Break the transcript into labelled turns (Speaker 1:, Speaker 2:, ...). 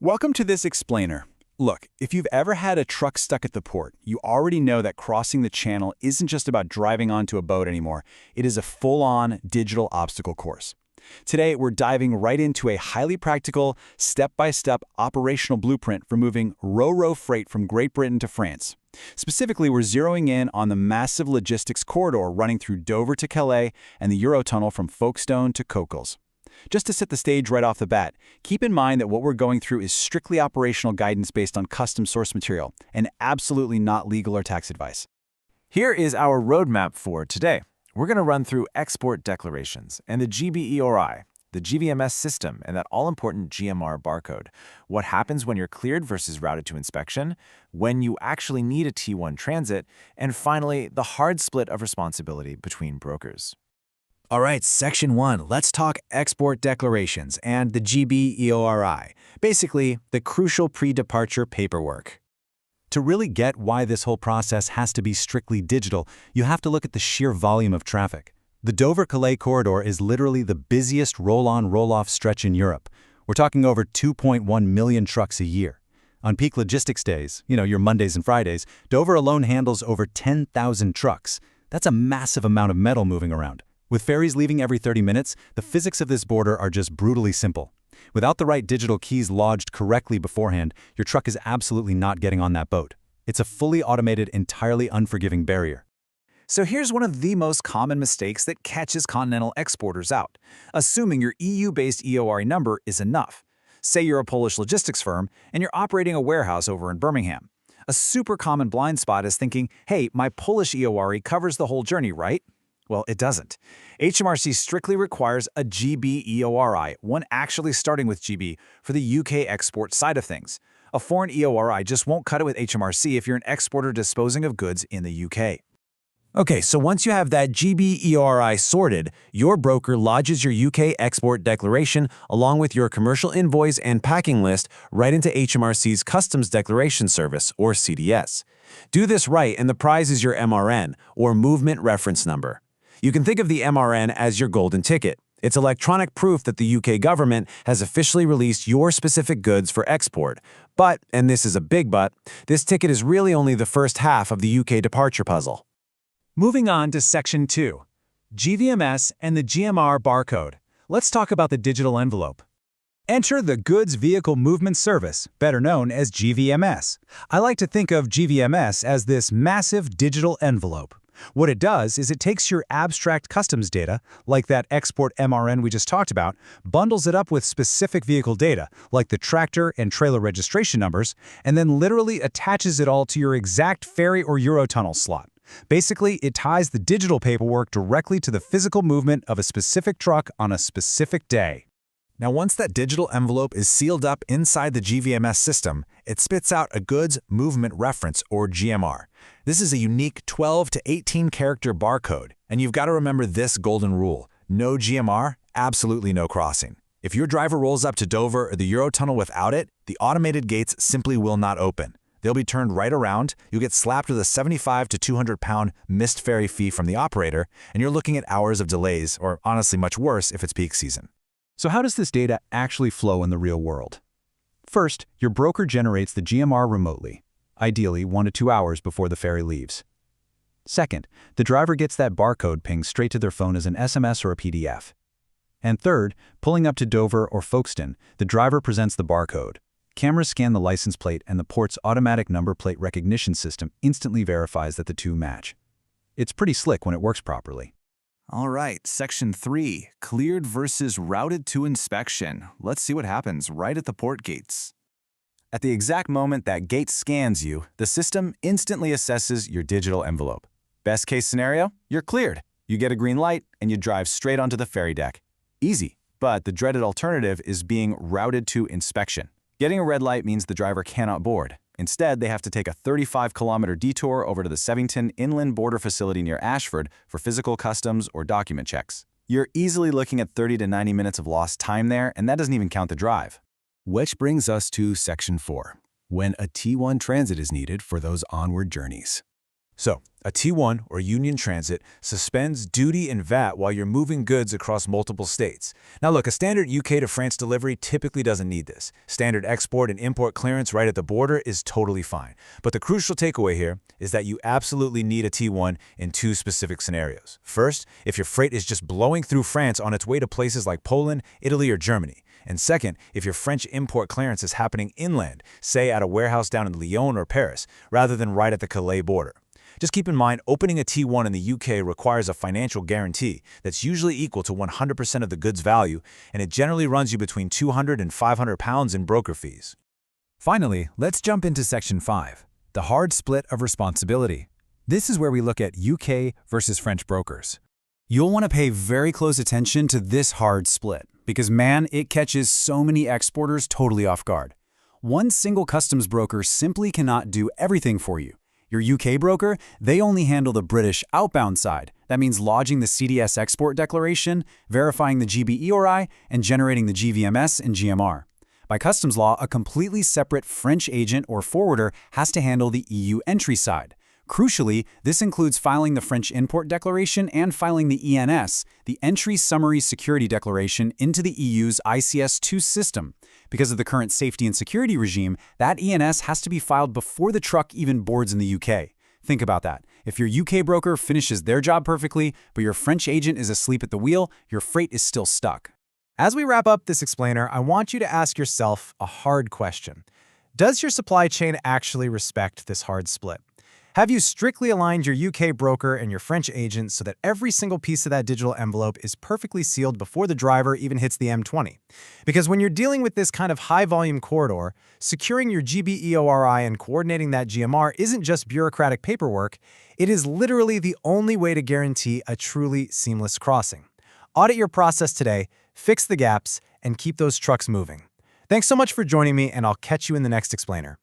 Speaker 1: Welcome to this explainer. Look, if you've ever had a truck stuck at the port, you already know that crossing the channel isn't just about driving onto a boat anymore. It is a full-on digital obstacle course. Today, we're diving right into a highly practical, step-by-step operational blueprint for moving ro-ro freight from Great Britain to France. Specifically, we're zeroing in on the massive logistics corridor running through Dover to Calais and the Eurotunnel from Folkestone to Coquelles. Just to set the stage right off the bat, keep in mind that what we're going through is strictly operational guidance based on custom source material, and absolutely not legal or tax advice.
Speaker 2: Here is our roadmap for today. We're going to run through export declarations and the GB EORI, the GVMS system, and that all-important GMR barcode. What happens when you're cleared versus routed to inspection, when you actually need a T1 transit, and finally, the hard split of responsibility between brokers.
Speaker 3: All right, Section 1, let's talk export declarations and the GB EORI, basically the crucial pre-departure paperwork. To really get why this whole process has to be strictly digital, you have to look at the sheer volume of traffic. The Dover-Calais corridor is literally the busiest roll-on, roll-off stretch in Europe. We're talking over 2.1 million trucks a year. On peak logistics days, your Mondays and Fridays, Dover alone handles over 10,000 trucks. That's a massive amount of metal moving around. With ferries leaving every 30 minutes, the physics of this border are just brutally simple. Without the right digital keys lodged correctly beforehand, your truck is absolutely not getting on that boat. It's a fully automated, entirely unforgiving barrier.
Speaker 4: So here's one of the most common mistakes that catches continental exporters out, assuming your EU-based EORI number is enough. Say you're a Polish logistics firm and you're operating a warehouse over in Birmingham. A super common blind spot is thinking, hey, my Polish EORI covers the whole journey, right? Well, it doesn't. HMRC strictly requires a GB EORI, one actually starting with GB, for the UK export side of things. A foreign EORI just won't cut it with HMRC if you're an exporter disposing of goods in the UK.
Speaker 2: Okay, so once you have that GB EORI sorted, your broker lodges your UK export declaration along with your commercial invoice and packing list right into HMRC's Customs Declaration Service, or CDS. Do this right and the prize is your MRN, or Movement Reference Number. You can think of the MRN as your golden ticket. It's electronic proof that the UK government has officially released your specific goods for export. But, and this is a big but, this ticket is really only the first half of the UK departure puzzle.
Speaker 1: Moving on to Section 2, GVMS and the GMR barcode. Let's talk about the digital envelope. Enter the Goods Vehicle Movement Service, better known as GVMS. I like to think of GVMS as this massive digital envelope. What it does is it takes your abstract customs data, like that export MRN we just talked about, bundles it up with specific vehicle data, like the tractor and trailer registration numbers, and then literally attaches it all to your exact ferry or Eurotunnel slot. Basically, it ties the digital paperwork directly to the physical movement of a specific truck on a specific day.
Speaker 3: Now, once that digital envelope is sealed up inside the GVMS system, it spits out a Goods Movement Reference, or GMR. This is a unique 12 to 18 character barcode, and you've got to remember this golden rule: no GMR, absolutely no crossing. If your driver rolls up to Dover or the Eurotunnel without it, the automated gates simply will not open. They'll be turned right around, you'll get slapped with a 75 to 200-pound missed ferry fee from the operator, and you're looking at hours of delays, or honestly much worse if it's peak season.
Speaker 1: So how does this data actually flow in the real world? First, your broker generates the GMR remotely, ideally 1 to 2 hours before the ferry leaves. Second, the driver gets that barcode pinged straight to their phone as an SMS or a PDF. And third, pulling up to Dover or Folkestone, the driver presents the barcode. Cameras scan the license plate and the port's automatic number plate recognition system instantly verifies that the two match. It's pretty slick when it works properly.
Speaker 4: All right, Section 3, cleared versus routed to inspection. Let's see what happens right at the port gates. At the exact moment that gate scans you, the system instantly assesses your digital envelope. Best case scenario, you're cleared. You get a green light and you drive straight onto the ferry deck. Easy, but the dreaded alternative is being routed to inspection. Getting a red light means the driver cannot board. Instead, they have to take a 35-kilometer detour over to the Sevington Inland Border Facility near Ashford for physical customs or document checks. You're easily looking at 30 to 90 minutes of lost time there, and that doesn't even count the drive.
Speaker 3: Which brings us to Section 4, when a T1 transit is needed for those onward journeys.
Speaker 4: So, a T1 or Union Transit suspends duty and VAT while you're moving goods across multiple states. Now look, a standard UK to France delivery typically doesn't need this. Standard export and import clearance right at the border is totally fine. But the crucial takeaway here is that you absolutely need a T1 in two specific scenarios. First, if your freight is just blowing through France on its way to places like Poland, Italy, or Germany. And second, if your French import clearance is happening inland, say at a warehouse down in Lyon or Paris, rather than right at the Calais border. Just keep in mind, opening a T1 in the UK requires a financial guarantee that's usually equal to 100% of the goods value, and it generally runs you between £200 and £500 in broker fees.
Speaker 3: Finally, let's jump into Section 5, the hard split of responsibility. This is where we look at UK versus French brokers. You'll want to pay very close attention to this hard split, because man, it catches so many exporters totally off guard. One single customs broker simply cannot do everything for you. Your UK broker, they only handle the British outbound side. That means lodging the CDS export declaration, verifying the GB EORI, and generating the GVMS and GMR. By customs law, a completely separate French agent or forwarder has to handle the EU entry side. Crucially, this includes filing the French import declaration and filing the ENS, the Entry Summary Security Declaration, into the EU's ICS2 system. Because of the current safety and security regime, that ENS has to be filed before the truck even boards in the UK. Think about that. If your UK broker finishes their job perfectly, but your French agent is asleep at the wheel, your freight is still stuck.
Speaker 2: As we wrap up this explainer, I want you to ask yourself a hard question. Does your supply chain actually respect this hard split? Have you strictly aligned your UK broker and your French agent so that every single piece of that digital envelope is perfectly sealed before the driver even hits the M20? Because when you're dealing with this kind of high-volume corridor, securing your GB EORI and coordinating that GMR isn't just bureaucratic paperwork, it is literally the only way to guarantee a truly seamless crossing. Audit your process today, fix the gaps, and keep those trucks moving. Thanks so much for joining me, and I'll catch you in the next explainer.